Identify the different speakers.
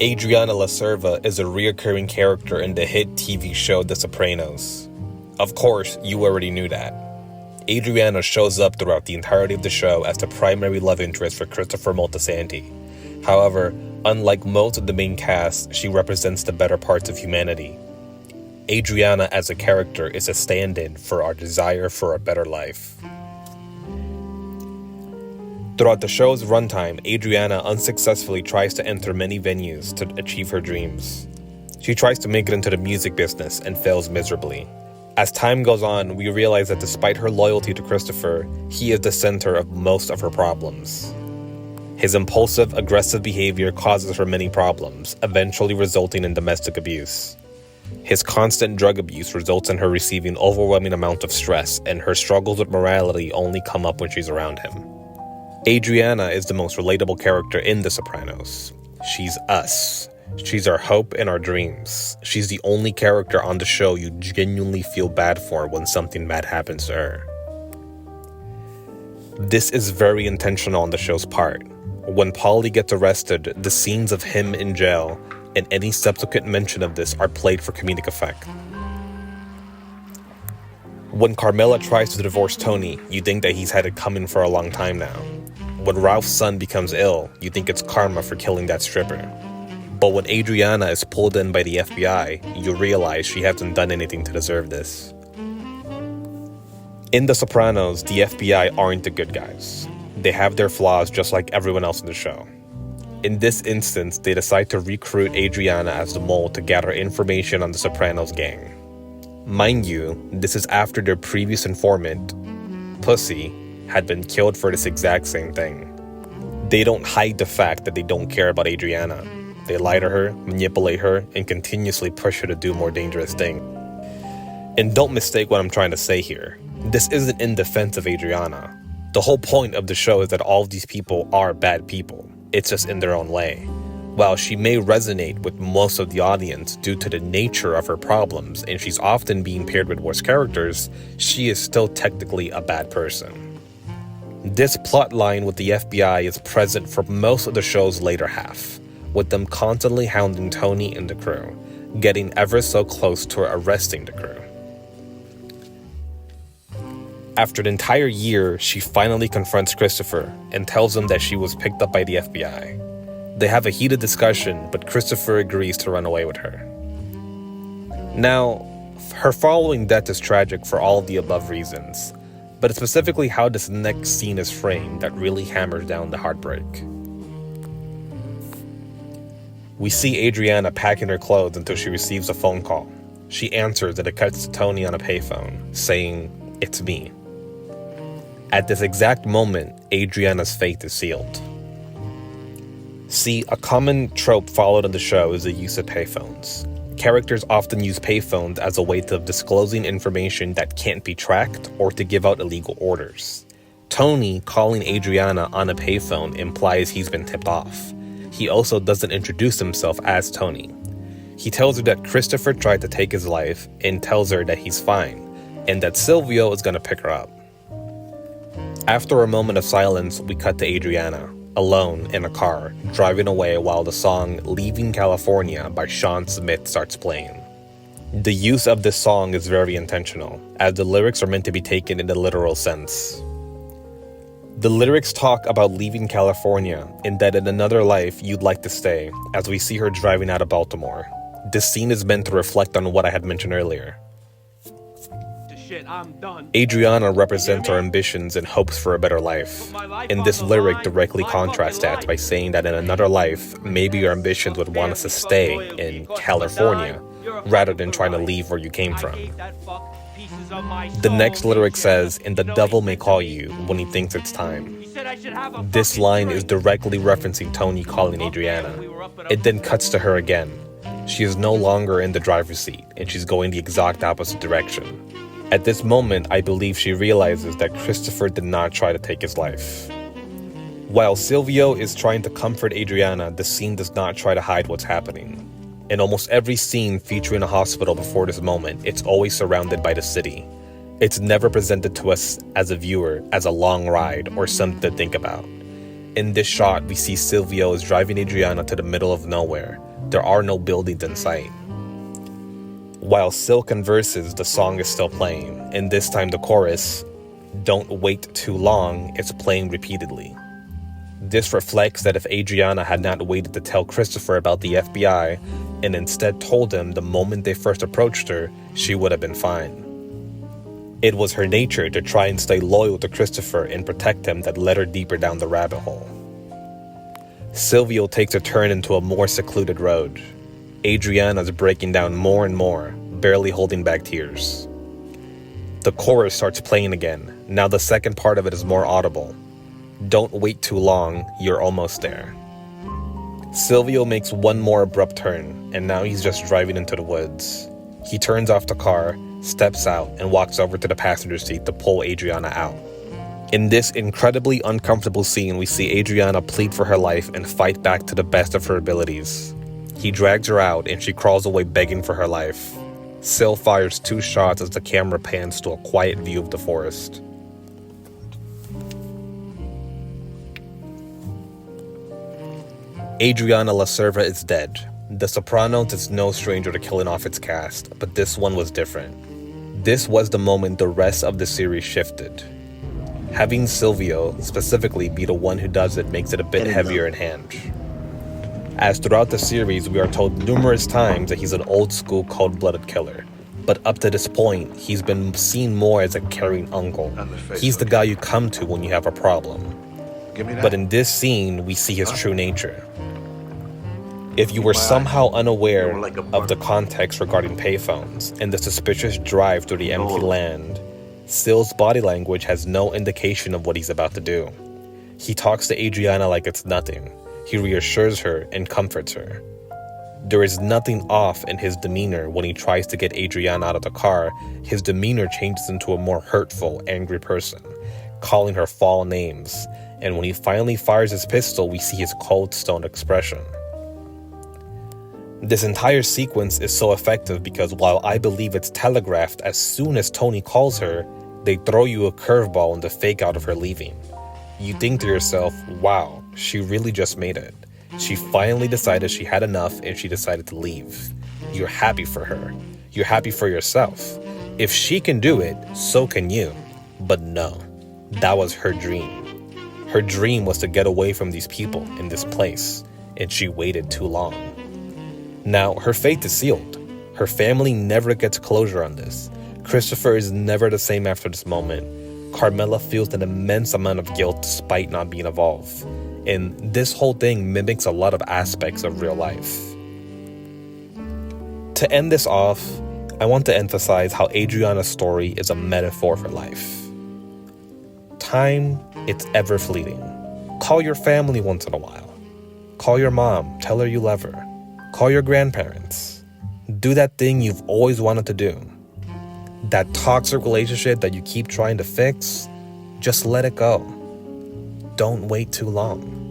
Speaker 1: Adriana Cerva is a recurring character in the hit TV show The Sopranos. Of course, you already knew that. Adriana shows up throughout the entirety of the show as the primary love interest for Christopher Moltisanti. However, unlike most of the main cast, she represents the better parts of humanity. Adriana as a character is a stand-in for our desire for a better life. Throughout the show's runtime, Adriana unsuccessfully tries to enter many venues to achieve her dreams. She tries to make it into the music business and fails miserably. As time goes on, we realize that despite her loyalty to Christopher, he is the center of most of her problems. His impulsive, aggressive behavior causes her many problems, eventually resulting in domestic abuse. His constant drug abuse results in her receiving overwhelming amount of stress, and her struggles with morality only come up when she's around him. Adriana is the most relatable character in The Sopranos. She's us. She's our hope and our dreams. She's the only character on the show you genuinely feel bad for when something bad happens to her. This is very intentional on the show's part. When Paulie gets arrested, the scenes of him in jail and any subsequent mention of this are played for comedic effect. When Carmela tries to divorce Tony, you think that he's had it coming for a long time now. When Ralph's son becomes ill, you think it's karma for killing that stripper. But when Adriana is pulled in by the FBI, you realize she hasn't done anything to deserve this. In The Sopranos, the FBI aren't the good guys. They have their flaws just like everyone else in the show. In this instance, they decide to recruit Adriana as the mole to gather information on the Sopranos gang. Mind you, this is after their previous informant, Pussy, had been killed for this exact same thing. They don't hide the fact that they don't care about Adriana. They lie to her, manipulate her, and continuously push her to do more dangerous things. And don't mistake what I'm trying to say here. This isn't in defense of Adriana. The whole point of the show is that all of these people are bad people. It's just in their own way. While she may resonate with most of the audience due to the nature of her problems, and she's often being paired with worse characters, she is still technically a bad person. This plot line with the FBI is present for most of the show's later half, with them constantly hounding Tony and the crew, getting ever so close to arresting the crew. After an entire year, she finally confronts Christopher and tells him that she was picked up by the FBI. They have a heated discussion, but Christopher agrees to run away with her. Now, her following death is tragic for all of the above reasons, but it's specifically how this next scene is framed that really hammers down the heartbreak. We see Adriana packing her clothes until she receives a phone call. She answers and it cuts to Tony on a payphone, saying, "It's me." At this exact moment, Adriana's fate is sealed. See, a common trope followed on the show is the use of payphones. Characters often use payphones as a way of disclosing information that can't be tracked or to give out illegal orders. Tony calling Adriana on a payphone implies he's been tipped off. He also doesn't introduce himself as Tony. He tells her that Christopher tried to take his life and tells her that he's fine and that Silvio is going to pick her up. After a moment of silence, we cut to Adriana, alone in a car, driving away while the song "Leaving California" by Sean Smith starts playing. The use of this song is very intentional, as the lyrics are meant to be taken in the literal sense. The lyrics talk about leaving California and that in another life you'd like to stay, as we see her driving out of Baltimore. This scene is meant to reflect on what I had mentioned earlier.
Speaker 2: I'm done.
Speaker 1: Adriana represents our ambitions and hopes for a better life. And this lyric directly contrasts that by saying that in another life, maybe your ambitions would want us to stay in California rather than trying to leave where you came from. The next lyric says, "And the devil may call you when he thinks it's time." This line is directly referencing Tony calling Adriana. It then cuts to her again. She is no longer in the driver's seat, and she's going the exact opposite direction. At this moment, I believe she realizes that Christopher did not try to take his life. While Silvio is trying to comfort Adriana, the scene does not try to hide what's happening. In almost every scene featuring a hospital before this moment, it's always surrounded by the city. It's never presented to us as a viewer as a long ride or something to think about. In this shot, we see Silvio is driving Adriana to the middle of nowhere, There are no buildings in sight. While Sil converses, the song is still playing, and this time the chorus, "Don't wait too long," is playing repeatedly. This reflects that if Adriana had not waited to tell Christopher about the FBI and instead told him the moment they first approached her, she would have been fine. It was her nature to try and stay loyal to Christopher and protect him that led her deeper down the rabbit hole. Silvio takes a turn into a more secluded road. Adriana's breaking down more and more, barely holding back tears. The chorus starts playing again. Now the second part of it is more audible. "Don't wait too long, you're almost there." Silvio makes one more abrupt turn, and now he's just driving into the woods. He turns off the car, steps out, and walks over to the passenger seat to pull Adriana out. In this incredibly uncomfortable scene, we see Adriana plead for her life and fight back to the best of her abilities. He drags her out, and she crawls away begging for her life. Sil fires 2 shots as the camera pans to a quiet view of the forest. Adriana La Cerva is dead. The Sopranos is no stranger to killing off its cast, but this one was different. This was the moment the rest of the series shifted. Having Silvio specifically be the one who does it makes it a bit heavier in hand. As throughout the series, we are told numerous times that he's an old-school cold-blooded killer. But up to this point, he's been seen more as a caring uncle. He's the guy you come to when you have a problem. But in this scene, we see his true nature. If you were somehow unaware of the context regarding payphones and the suspicious drive through the empty land, Sil's body language has no indication of what he's about to do. He talks to Adriana like it's nothing. He reassures her and comforts her. There is nothing off in his demeanor when he tries to get Adriana out of the car. His demeanor changes into a more hurtful, angry person, calling her foul names. And when he finally fires his pistol, we see his cold, stone expression. This entire sequence is so effective because while I believe it's telegraphed as soon as Tony calls her, they throw you a curveball in the fake out of her leaving. You think to yourself, wow, she really just made it. She finally decided she had enough and she decided to leave. You're happy for her. You're happy for yourself. If she can do it, so can you. But no, that was her dream. Her dream was to get away from these people in this place, and she waited too long. Now, her fate is sealed. Her family never gets closure on this. Christopher is never the same after this moment. Carmela feels an immense amount of guilt despite not being involved. And this whole thing mimics a lot of aspects of real life. To end this off, I want to emphasize how Adriana's story is a metaphor for life. Time, it's ever fleeting. Call your family once in a while. Call your mom, tell her you love her. Call your grandparents. Do that thing you've always wanted to do. That toxic relationship that you keep trying to fix, just let it go. Don't wait too long.